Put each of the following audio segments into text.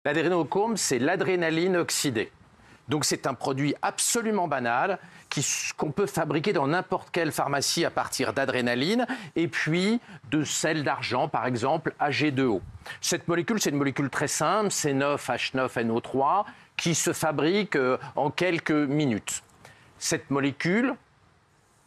L'adrénochrome, c'est l'adrénaline oxydée. Donc c'est un produit absolument banal qu'on peut fabriquer dans n'importe quelle pharmacie à partir d'adrénaline et puis de sel d'argent, par exemple, Ag2O. Cette molécule, c'est une molécule très simple, C9H9NO3, qui se fabrique en quelques minutes. Cette molécule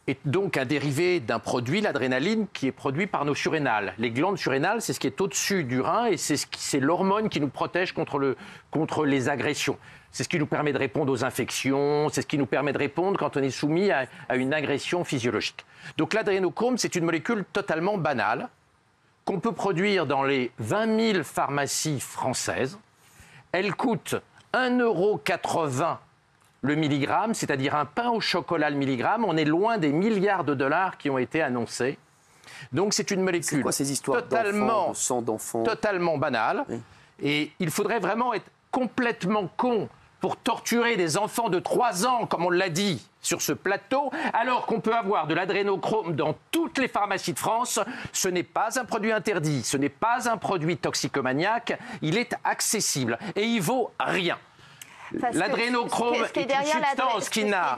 est donc un dérivé d'un produit, l'adrénaline, qui est produit par nos surrénales. Les glandes surrénales, c'est ce qui est au-dessus du rein et c'est l'hormone qui nous protège contre les agressions. C'est ce qui nous permet de répondre aux infections, c'est ce qui nous permet de répondre quand on est soumis à une agression physiologique. Donc l'adrénochrome, c'est une molécule totalement banale qu'on peut produire dans les 20 000 pharmacies françaises. Elle coûte 1,80 € le milligramme, c'est-à-dire un pain au chocolat le milligramme. On est loin des milliards de dollars qui ont été annoncés. Donc c'est une molécule c'est quoi, ces histoires de sang d'enfants totalement banale. Oui. Et il faudrait vraiment être complètement con pour torturer des enfants de 3 ans, comme on l'a dit sur ce plateau, alors qu'on peut avoir de l'adrénochrome dans toutes les pharmacies de France. Ce n'est pas un produit interdit, ce n'est pas un produit toxicomaniaque, il est accessible et il vaut rien. L'adrénochrome est une substance qui n'a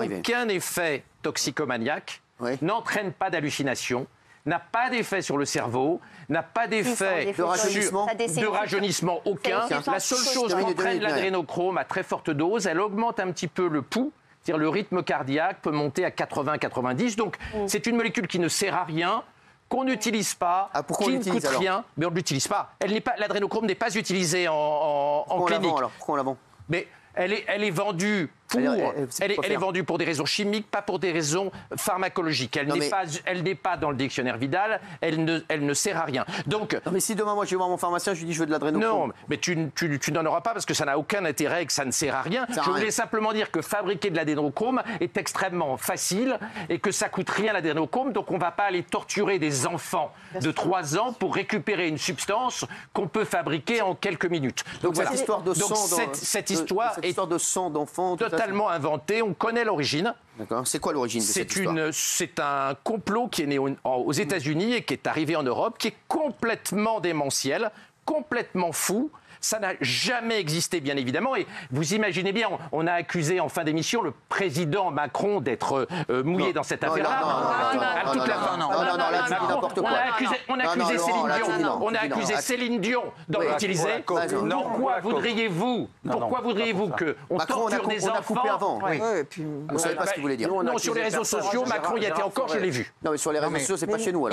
aucun effet toxicomaniaque, n'entraîne pas d'hallucination, n'a pas d'effet sur le cerveau, n'a pas d'effet de rajeunissement aucun. La seule chose qu'entraîne l'adrénochrome à très forte dose, elle augmente un petit peu le pouls, c'est-à-dire le rythme cardiaque peut monter à 80-90. Donc c'est une molécule qui ne sert à rien, qu'on n'utilise pas, qui ne coûte rien, mais on ne l'utilise pas. L'adrénochrome n'est pas utilisé en clinique. Pourquoi on la vend? Mais elle est vendue pour des raisons chimiques, pas pour des raisons pharmacologiques. Elle n'est pas dans le dictionnaire Vidal, elle ne sert à rien. Donc, non, mais si demain, moi, je vais voir mon pharmacien, je lui dis je veux de l'adrénochrome. Non, mais tu n'en auras pas parce que ça n'a aucun intérêt et que ça ne sert à rien. Je voulais simplement dire que fabriquer de l'adrénochrome est extrêmement facile et que ça coûte rien l'adrénochrome, donc on ne va pas aller torturer des enfants de 3 ans pour récupérer une substance qu'on peut fabriquer en quelques minutes. Donc voilà. Cette histoire de sang d'enfants totalement inventée, on connaît l'origine. D'accord. C'est quoi l'origine de cette histoire? C'est un complot qui est né aux États-Unis et qui est arrivé en Europe, qui est complètement démentiel, complètement fou. Ça n'a jamais existé, bien évidemment. Et vous imaginez bien, on a accusé en fin d'émission le président Macron d'être mouillé dans cette affaire-là. On a accusé Céline Dion. On a accusé Céline Dion d'en utiliser. Pourquoi voudriez-vous qu'on torture des enfants? Vous ne savez pas ce qu'il voulait dire. Non, sur les réseaux sociaux, Macron y était encore, je l'ai vu. Non, mais sur les réseaux sociaux, c'est pas chez nous.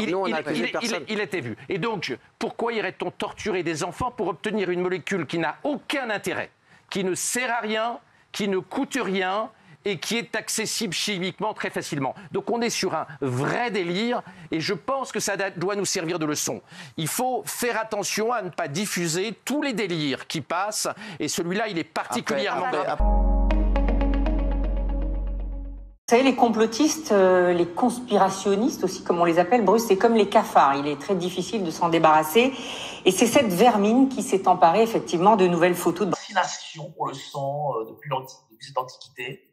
Il était vu. Et donc, pourquoi irait-on torturer des enfants pour obtenir une molécule qui n'a aucun intérêt, qui ne sert à rien, qui ne coûte rien et qui est accessible chimiquement très facilement. Donc on est sur un vrai délire et je pense que ça doit nous servir de leçon. Il faut faire attention à ne pas diffuser tous les délires qui passent et celui-là, il est particulièrement grave. Vous savez, les complotistes, les conspirationnistes aussi, comme on les appelle, Bruce, c'est comme les cafards. Il est très difficile de s'en débarrasser. Et c'est cette vermine qui s'est emparée effectivement de nouvelles photos de vaccination pour le sang depuis cette antiquité.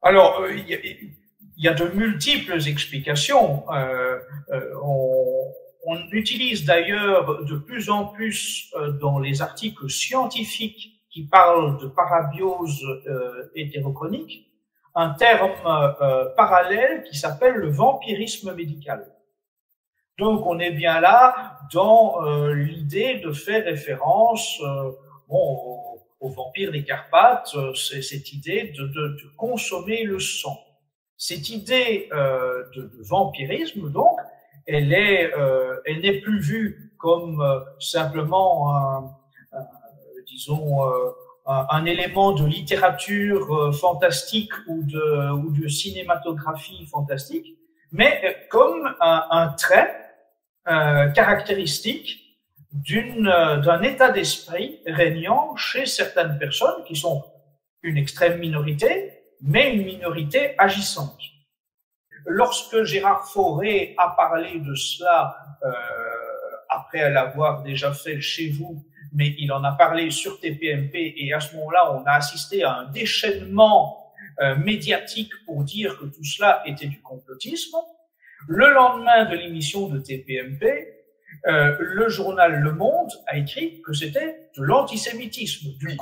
Alors, il y a de multiples explications. On utilise d'ailleurs de plus en plus dans les articles scientifiques qui parlent de parabiose hétérochronique un terme parallèle qui s'appelle le vampirisme médical. Donc on est bien là dans l'idée de faire référence aux vampires des Carpates, c'est cette idée de consommer le sang. Cette idée de vampirisme, donc, elle n'est plus vue comme simplement un élément de littérature fantastique ou de cinématographie fantastique, mais comme un trait caractéristique d'un état d'esprit régnant chez certaines personnes qui sont une extrême minorité, mais une minorité agissante. Lorsque Gérard Fauré a parlé de cela, après l'avoir déjà fait chez vous, mais il en a parlé sur TPMP, et à ce moment-là, on a assisté à un déchaînement médiatique pour dire que tout cela était du complotisme. Le lendemain de l'émission de TPMP, le journal Le Monde a écrit que c'était de l'antisémitisme, du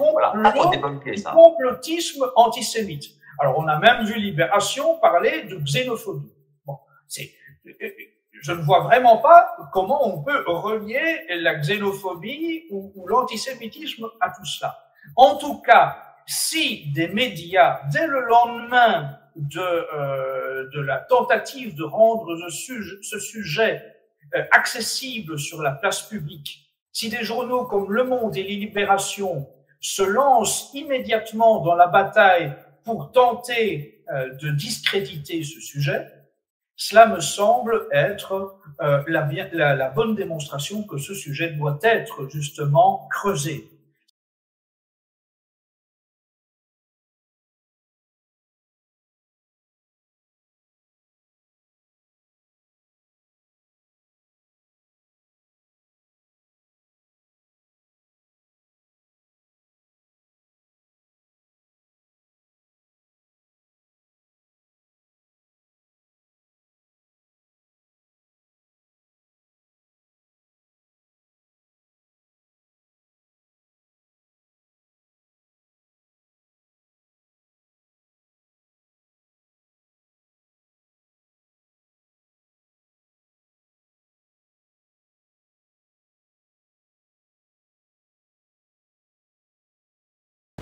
complotisme antisémite. Alors, on a même vu Libération parler de xénophobie. Bon, je ne vois vraiment pas comment on peut relier la xénophobie ou l'antisémitisme à tout cela. En tout cas, si des médias, dès le lendemain de la tentative de rendre ce sujet accessible sur la place publique, si des journaux comme Le Monde et Libération se lancent immédiatement dans la bataille pour tenter de discréditer ce sujet, cela me semble être la bonne démonstration que ce sujet doit être justement creusé.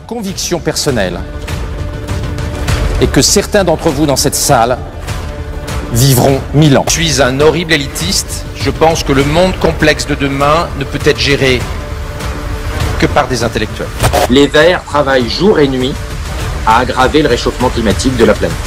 Conviction personnelle et que certains d'entre vous dans cette salle vivront 1000 ans. Je suis un horrible élitiste. Je pense que le monde complexe de demain ne peut être géré que par des intellectuels. Les Verts travaillent jour et nuit à aggraver le réchauffement climatique de la planète.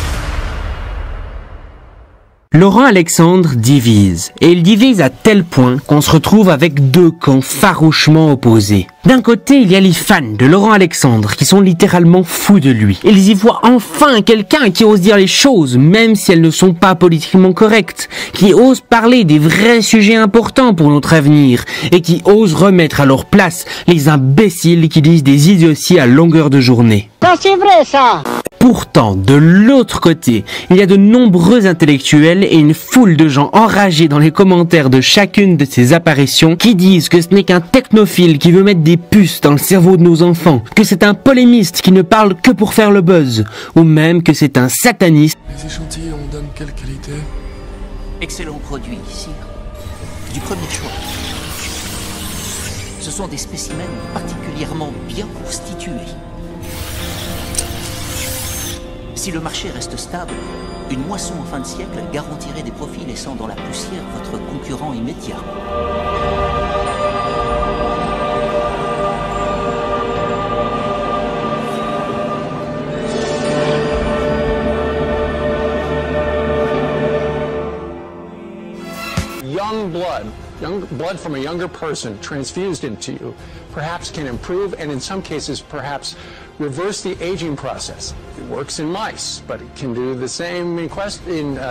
Laurent Alexandre divise, et il divise à tel point qu'on se retrouve avec deux camps farouchement opposés. D'un côté, il y a les fans de Laurent Alexandre qui sont littéralement fous de lui. Ils y voient enfin quelqu'un qui ose dire les choses, même si elles ne sont pas politiquement correctes, qui ose parler des vrais sujets importants pour notre avenir, et qui ose remettre à leur place les imbéciles qui disent des idioties à longueur de journée. Ça c'est vrai ça! Pourtant, de l'autre côté, il y a de nombreux intellectuels et une foule de gens enragés dans les commentaires de chacune de ces apparitions qui disent que ce n'est qu'un technophile qui veut mettre des puces dans le cerveau de nos enfants, que c'est un polémiste qui ne parle que pour faire le buzz, ou même que c'est un sataniste. Les échantillons donnent quelle qualité? Excellent produit, ici. Du premier choix. Ce sont des spécimens particulièrement bien constitués. Si le marché reste stable, une moisson en fin de siècle garantirait des profits laissant dans la poussière votre concurrent immédiat. Young blood from a younger person transfused into you perhaps can improve and in some cases perhaps reverse the aging process. It works in mice, but it can do the same in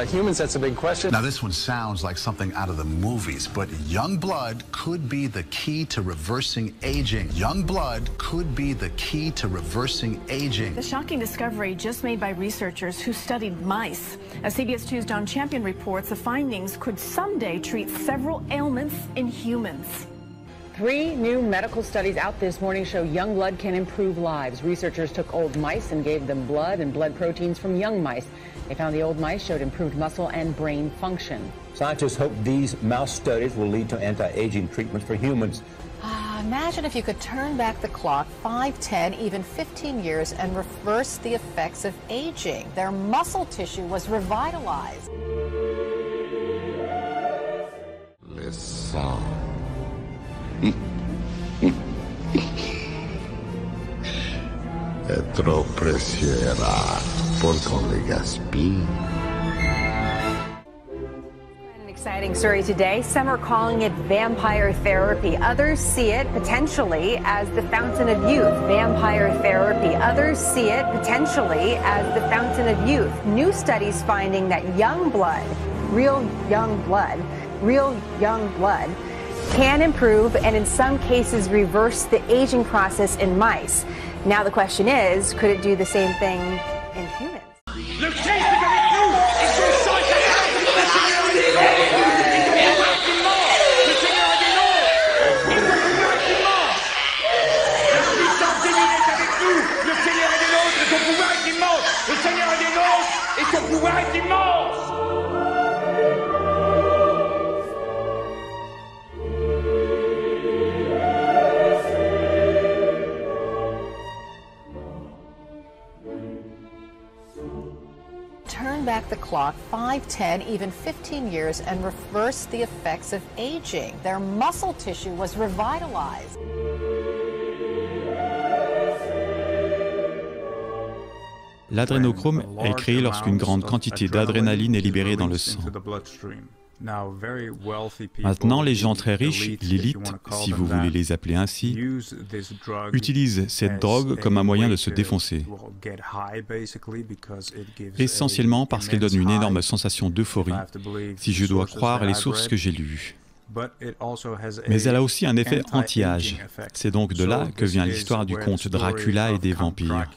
humans. That's a big question. Now this one sounds like something out of the movies, but young blood could be the key to reversing aging. Young blood could be the key to reversing aging. The shocking discovery just made by researchers who studied mice. As CBS 2's John Champion reports, the findings could someday treat several ailments in humans. 3 new medical studies out this morning show young blood can improve lives. Researchers took old mice and gave them blood and blood proteins from young mice. They found the old mice showed improved muscle and brain function. Scientists hope these mouse studies will lead to anti-aging treatments for humans. Imagine if you could turn back the clock 5, 10, even 15 years and reverse the effects of aging. Their muscle tissue was revitalized. Listen. È troppo presiera por con le gaspin. An exciting story today. Some are calling it vampire therapy. Others see it potentially as the fountain of youth. Vampire therapy. Others see it potentially as the fountain of youth. New studies finding that young blood, real young blood, can improve and in some cases reverse the aging process in mice. Now the question is, could it do the same thing in humans? clock 5, 10, even 15 years and reverse the effects of aging. Their muscle tissue was revitalized. L'adrénochrome est créé lorsqu'une grande quantité d'adrénaline est libérée dans le sang. Maintenant, les gens très riches, l'élite, si vous voulez les appeler ainsi, utilisent cette drogue comme un moyen de se défoncer. Essentiellement parce qu'elle donne une énorme sensation d'euphorie, si je dois croire les sources que j'ai lues. Mais elle a aussi un effet anti-âge. C'est donc de là que vient l'histoire du conte Dracula et des vampires.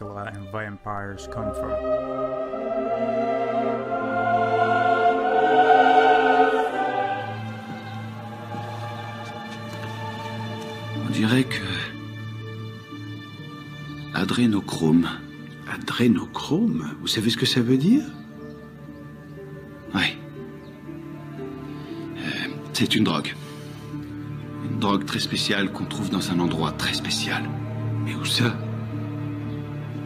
On dirait que... Adrénochrome. Adrénochrome? Vous savez ce que ça veut dire? Oui. C'est une drogue. Une drogue très spéciale qu'on trouve dans un endroit très spécial. Mais où ça?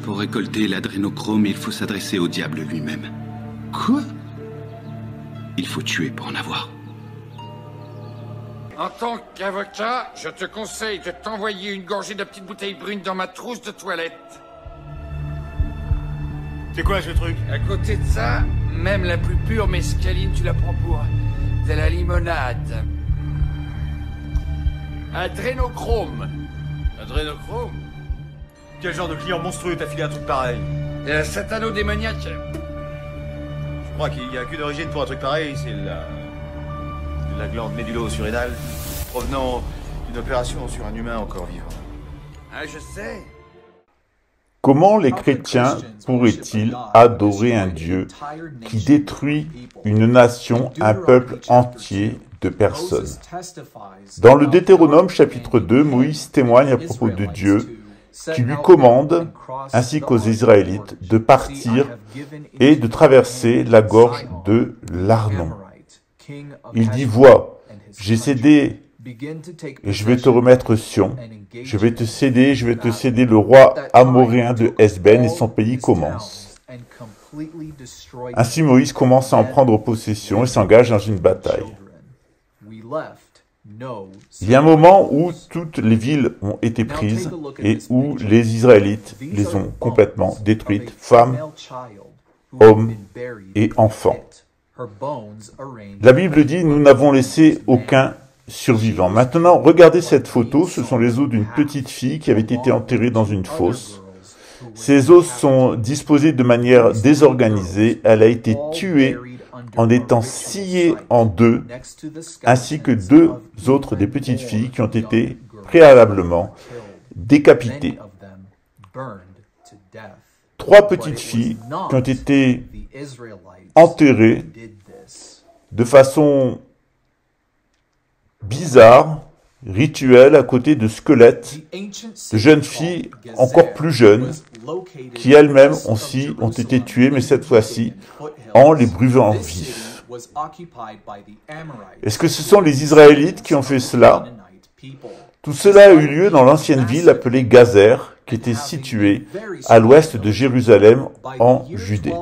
Pour récolter l'adrénochrome, il faut s'adresser au diable lui-même. Quoi? Il faut tuer pour en avoir. En tant qu'avocat, je te conseille de t'envoyer une gorgée de petite bouteille brune dans ma trousse de toilette. C'est quoi ce truc? À côté de ça, même la plus pure mescaline, tu la prends pour de la limonade. Adrénochrome. Adrénochrome? Quel genre de client monstrueux t'a filé un truc pareil? Cet anneau démoniaque. Je crois qu'il n'y a qu'une origine pour un truc pareil, c'est la glande médulo-surrénale provenant d'une opération sur un humain encore vivant. Ah, je sais. Comment les chrétiens pourraient-ils adorer un Dieu qui détruit une nation, un peuple entier de personnes? Dans le Deutéronome chapitre 2, Moïse témoigne à propos de Dieu qui lui commande, ainsi qu'aux Israélites, de partir et de traverser la gorge de l'Arnon. Il dit, « Vois, j'ai cédé et je vais te remettre Sion. Je vais te céder le roi amoréen de Hesben et son pays commence. » Ainsi Moïse commence à en prendre possession et s'engage dans une bataille. Il y a un moment où toutes les villes ont été prises et où les Israélites les ont complètement détruites, femmes, hommes et enfants. La Bible dit « Nous n'avons laissé aucun survivant ». Maintenant, regardez cette photo, ce sont les os d'une petite fille qui avait été enterrée dans une fosse. Ses os sont disposés de manière désorganisée, elle a été tuée en étant sciée en deux, ainsi que deux autres des petites filles qui ont été préalablement décapitées. 3 petites filles qui ont été enterrées de façon bizarre, rituelle, à côté de squelettes de jeunes filles encore plus jeunes, qui elles-mêmes aussi ont été tuées, mais cette fois-ci en les brûlant vifs. Est-ce que ce sont les Israélites qui ont fait cela? Tout cela a eu lieu dans l'ancienne ville appelée Gazer, qui était située à l'ouest de Jérusalem, en Judée.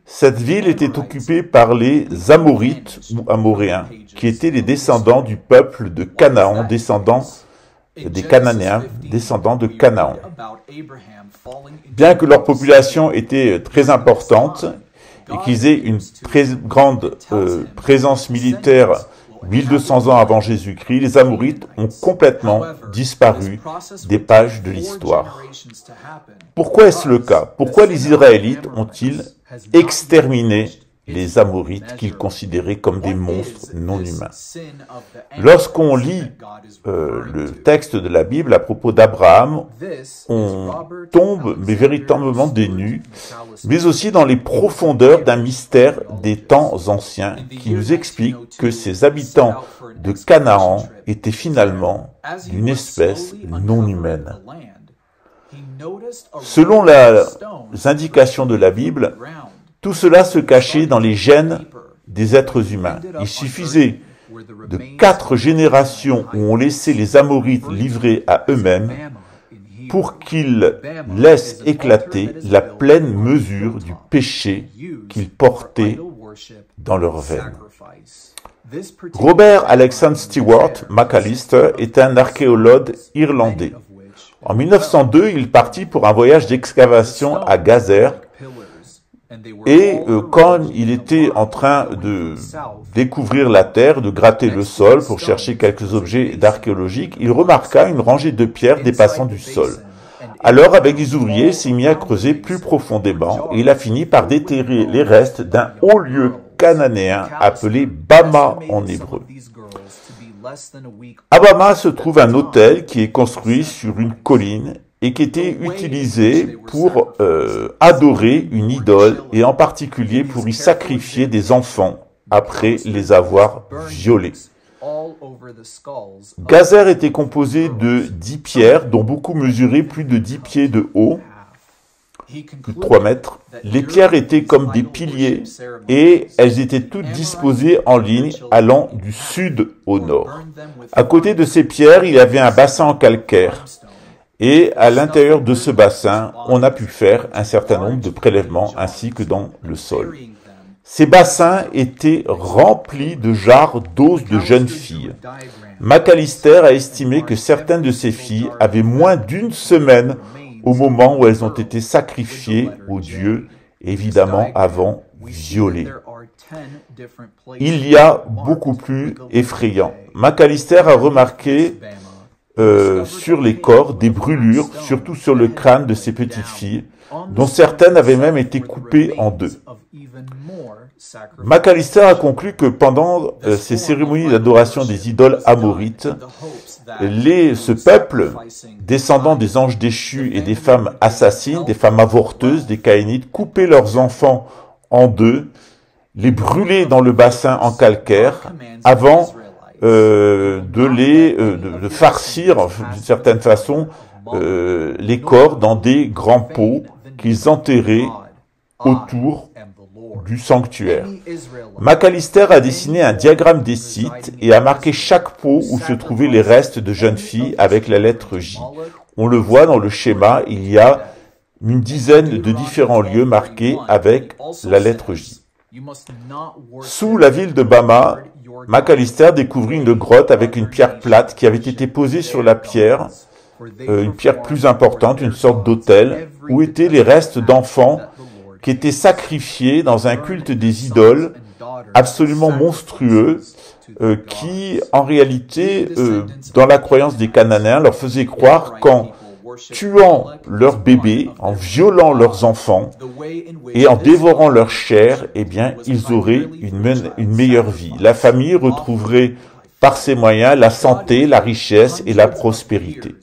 Cette ville était occupée par les Amorites ou Amoréens, qui étaient les descendants du peuple de Canaan, descendants des Cananéens, descendants de Canaan. Bien que leur population était très importante et qu'ils aient une très grande présence militaire 1200 ans avant Jésus-Christ, les Amorites ont complètement disparu des pages de l'histoire. Pourquoi est-ce le cas? Pourquoi les Israélites ont-ils exterminé les Amorites qu'ils considéraient comme des monstres non humains? Lorsqu'on lit le texte de la Bible à propos d'Abraham, on tombe, mais véritablement des nues, mais aussi dans les profondeurs d'un mystère des temps anciens qui nous explique que ces habitants de Canaan étaient finalement d'une espèce non humaine. Selon les indications de la Bible, tout cela se cachait dans les gènes des êtres humains. Il suffisait de 4 générations où on laissait les Amorites livrés à eux-mêmes pour qu'ils laissent éclater la pleine mesure du péché qu'ils portaient dans leurs veines. Robert Alexander Stewart McAllister est un archéologue irlandais. En 1902, il partit pour un voyage d'excavation à Gazer et quand il était en train de découvrir la terre, de gratter le sol pour chercher quelques objets d'archéologiques, il remarqua une rangée de pierres dépassant du sol. Alors, avec des ouvriers, il s'est mis à creuser plus profondément et il a fini par déterrer les restes d'un haut lieu cananéen appelé Bama en hébreu. À Bama se trouve un autel qui est construit sur une colline et qui était utilisé pour adorer une idole et en particulier pour y sacrifier des enfants après les avoir violés. Gazer était composé de 10 pierres dont beaucoup mesuraient plus de 10 pieds de haut, plus de 3 mètres. Les pierres étaient comme des piliers et elles étaient toutes disposées en ligne allant du sud au nord. À côté de ces pierres, il y avait un bassin en calcaire et à l'intérieur de ce bassin, on a pu faire un certain nombre de prélèvements ainsi que dans le sol. Ces bassins étaient remplis de jarres d'os de jeunes filles. McAllister a estimé que certaines de ces filles avaient moins d'une semaine au moment où elles ont été sacrifiées aux dieux, évidemment avant violées. Il y a beaucoup plus effrayant. McAllister a remarqué sur les corps des brûlures, surtout sur le crâne de ces petites filles, dont certaines avaient même été coupées en deux. McAllister a conclu que pendant ces cérémonies d'adoration des idoles amorites, ce peuple, descendant des anges déchus et des femmes assassines, des femmes avorteuses, des caïnites, coupaient leurs enfants en deux, les brûlaient dans le bassin en calcaire, avant de farcir, d'une certaine façon, les corps dans des grands pots qu'ils enterraient autour du sanctuaire. McAllister a dessiné un diagramme des sites et a marqué chaque pot où se trouvaient les restes de jeunes filles avec la lettre J. On le voit dans le schéma, il y a une dizaine de différents lieux marqués avec la lettre J. Sous la ville de Bama, McAllister découvrit une grotte avec une pierre plate qui avait été posée sur la pierre, une pierre plus importante, une sorte d'autel, où étaient les restes d'enfants qui étaient sacrifiés dans un culte des idoles absolument monstrueux, qui, en réalité, dans la croyance des Cananéens, leur faisait croire qu'en tuant leurs bébés, en violant leurs enfants et en dévorant leur chair, eh bien, ils auraient une meilleure vie. La famille retrouverait par ces moyens la santé, la richesse et la prospérité.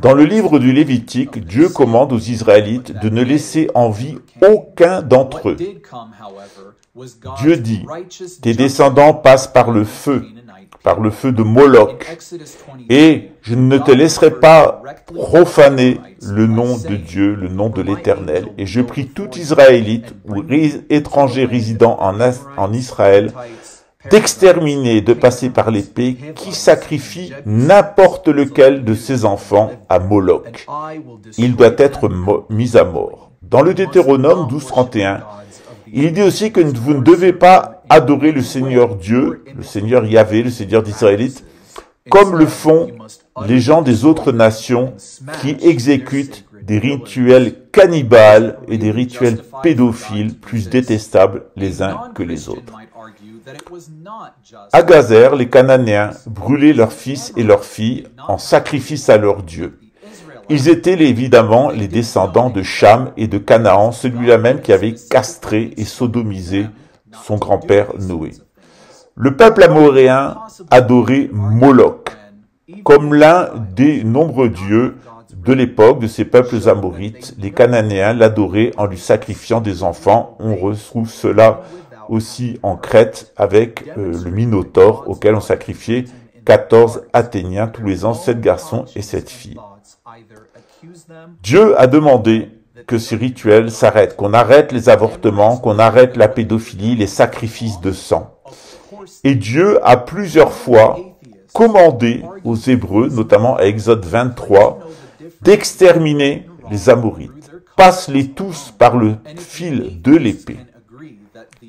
Dans le livre du Lévitique, Dieu commande aux Israélites de ne laisser en vie aucun d'entre eux. Dieu dit, « Tes descendants passent par le feu de Moloch, et je ne te laisserai pas profaner le nom de Dieu, le nom de l'Éternel. Et je prie tout Israélite ou étranger résidant en Israël d'exterminer, de passer par l'épée, qui sacrifie n'importe lequel de ses enfants à Moloch. Il doit être mis à mort. » Dans le Deutéronome 12:31, il dit aussi que vous ne devez pas adorer le Seigneur Dieu, le Seigneur Yahvé, le Seigneur d'Israélite, comme le font les gens des autres nations qui exécutent des rituels cannibales et des rituels pédophiles plus détestables les uns que les autres. À Gazer, les Cananéens brûlaient leurs fils et leurs filles en sacrifice à leurs dieux. Ils étaient évidemment les descendants de Cham et de Canaan, celui-là même qui avait castré et sodomisé son grand-père Noé. Le peuple amoréen adorait Moloch comme l'un des nombreux dieux de l'époque de ces peuples amorites. Les Cananéens l'adoraient en lui sacrifiant des enfants. On retrouve cela aussi en Crète avec le Minotaure auquel on sacrifiait 14 Athéniens tous les ans, 7 garçons et 7 filles. Dieu a demandé que ces rituels s'arrêtent, qu'on arrête les avortements, qu'on arrête la pédophilie, les sacrifices de sang. Et Dieu a plusieurs fois commandé aux Hébreux, notamment à Exode 23, d'exterminer les Amorites. Passe-les tous par le fil de l'épée.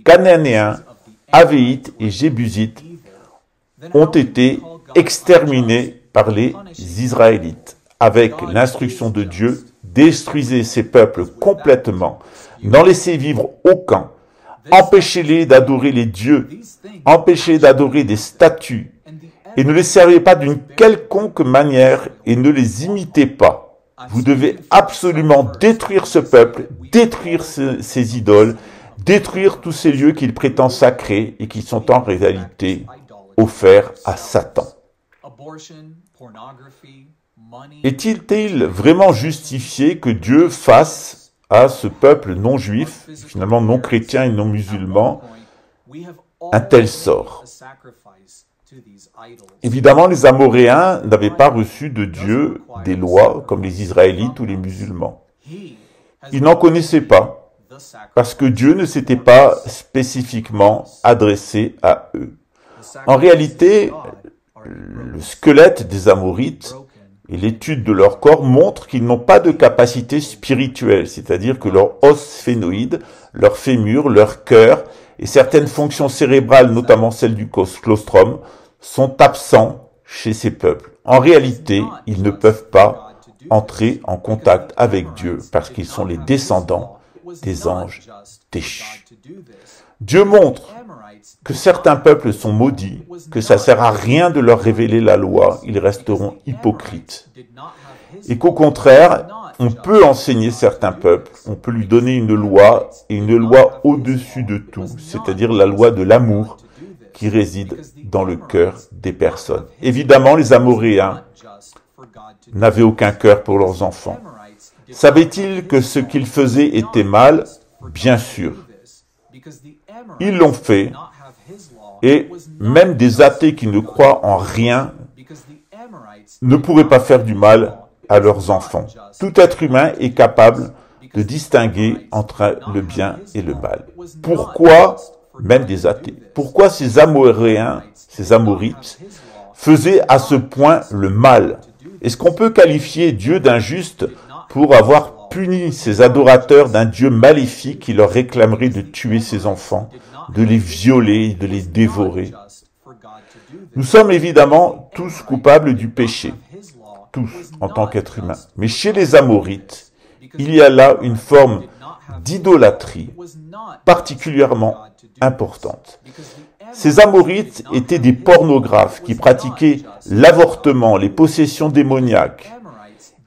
Cananéens, Avéites et Jébusites ont été exterminés par les Israélites. Avec l'instruction de Dieu, détruisez ces peuples complètement, n'en laissez vivre aucun, empêchez-les d'adorer les dieux, empêchez-les d'adorer des statues, et ne les servez pas d'une quelconque manière et ne les imitez pas. Vous devez absolument détruire ce peuple, détruire ces idoles, détruire tous ces lieux qu'il prétend sacrés et qui sont en réalité offerts à Satan. Est-il vraiment justifié que Dieu fasse à ce peuple non juif, finalement non chrétien et non musulman, un tel sort? Évidemment, les Amoréens n'avaient pas reçu de Dieu des lois comme les Israélites ou les musulmans. Ils n'en connaissaient pas, parce que Dieu ne s'était pas spécifiquement adressé à eux. En réalité, le squelette des Amorites et l'étude de leur corps montrent qu'ils n'ont pas de capacité spirituelle, c'est-à-dire que leur os sphénoïde, leur fémur, leur cœur et certaines fonctions cérébrales, notamment celles du colostrum, sont absents chez ces peuples. En réalité, ils ne peuvent pas entrer en contact avec Dieu parce qu'ils sont les descendants des anges déchus. Dieu montre que certains peuples sont maudits, que ça ne sert à rien de leur révéler la loi, ils resteront hypocrites. Et qu'au contraire, on peut enseigner certains peuples, on peut lui donner une loi, et une loi au-dessus de tout, c'est-à-dire la loi de l'amour qui réside dans le cœur des personnes. Évidemment, les Amoréens n'avaient aucun cœur pour leurs enfants. Savaient-ils que ce qu'ils faisaient était mal? Bien sûr. Ils l'ont fait, et même des athées qui ne croient en rien ne pourraient pas faire du mal à leurs enfants. Tout être humain est capable de distinguer entre le bien et le mal. Pourquoi même des athées? Pourquoi ces Amoréens, ces Amorites, faisaient à ce point le mal? Est-ce qu'on peut qualifier Dieu d'injuste pour avoir puni ces adorateurs d'un Dieu maléfique qui leur réclamerait de tuer ses enfants, de les violer, de les dévorer? Nous sommes évidemment tous coupables du péché, tous en tant qu'êtres humains. Mais chez les Amorites, il y a là une forme d'idolâtrie particulièrement importante. Ces Amorites étaient des pornographes qui pratiquaient l'avortement, les possessions démoniaques.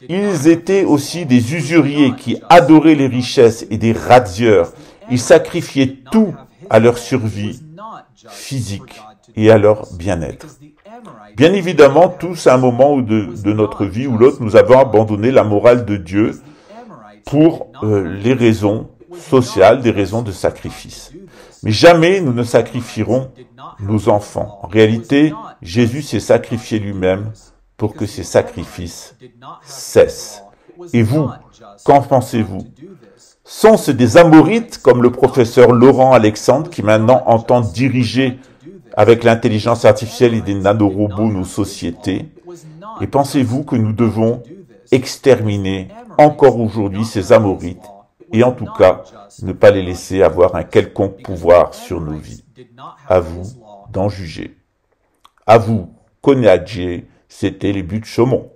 Ils étaient aussi des usuriers qui adoraient les richesses et des razzieurs. Ils sacrifiaient tout à leur survie physique et à leur bien-être. Bien évidemment, tous à un moment de notre vie ou l'autre, nous avons abandonné la morale de Dieu pour les raisons sociales, des raisons de sacrifice. Mais jamais nous ne sacrifierons nos enfants. En réalité, Jésus s'est sacrifié lui-même pour que ces sacrifices cessent. Et vous, qu'en pensez-vous? Sont-ce des Amorites, comme le professeur Laurent Alexandre, qui maintenant entend diriger avec l'intelligence artificielle et des nanorobots nos sociétés? Et pensez-vous que nous devons exterminer encore aujourd'hui ces Amorites et en tout cas ne pas les laisser avoir un quelconque pouvoir sur nos vies? À vous d'en juger. À vous, Konadjé, c'était les buts de Chaumont.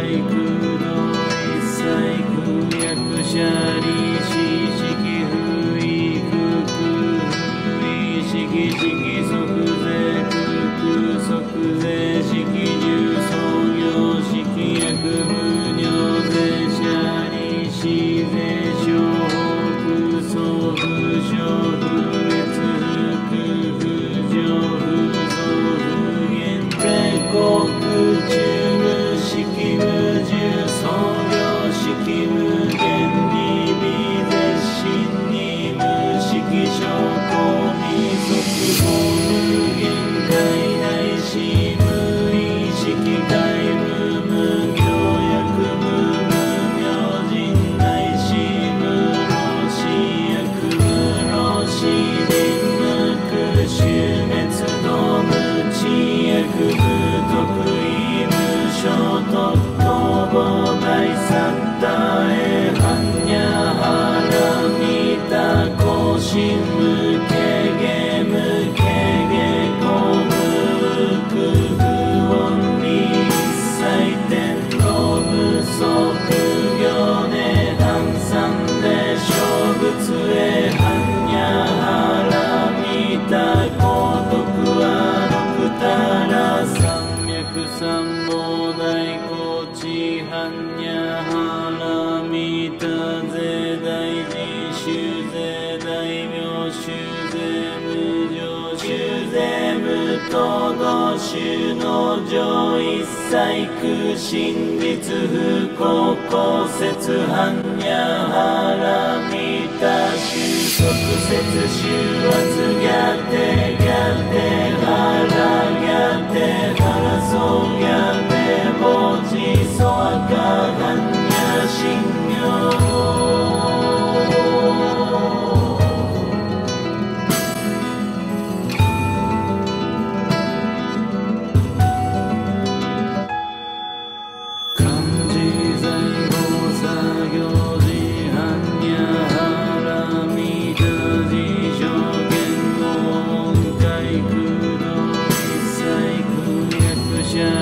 Like の上一切空真実不公公説般若腹見た収束説収圧ギャテギャテ腹ギャテ腹そうギャテ文字そ赤般若心経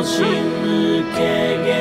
心無形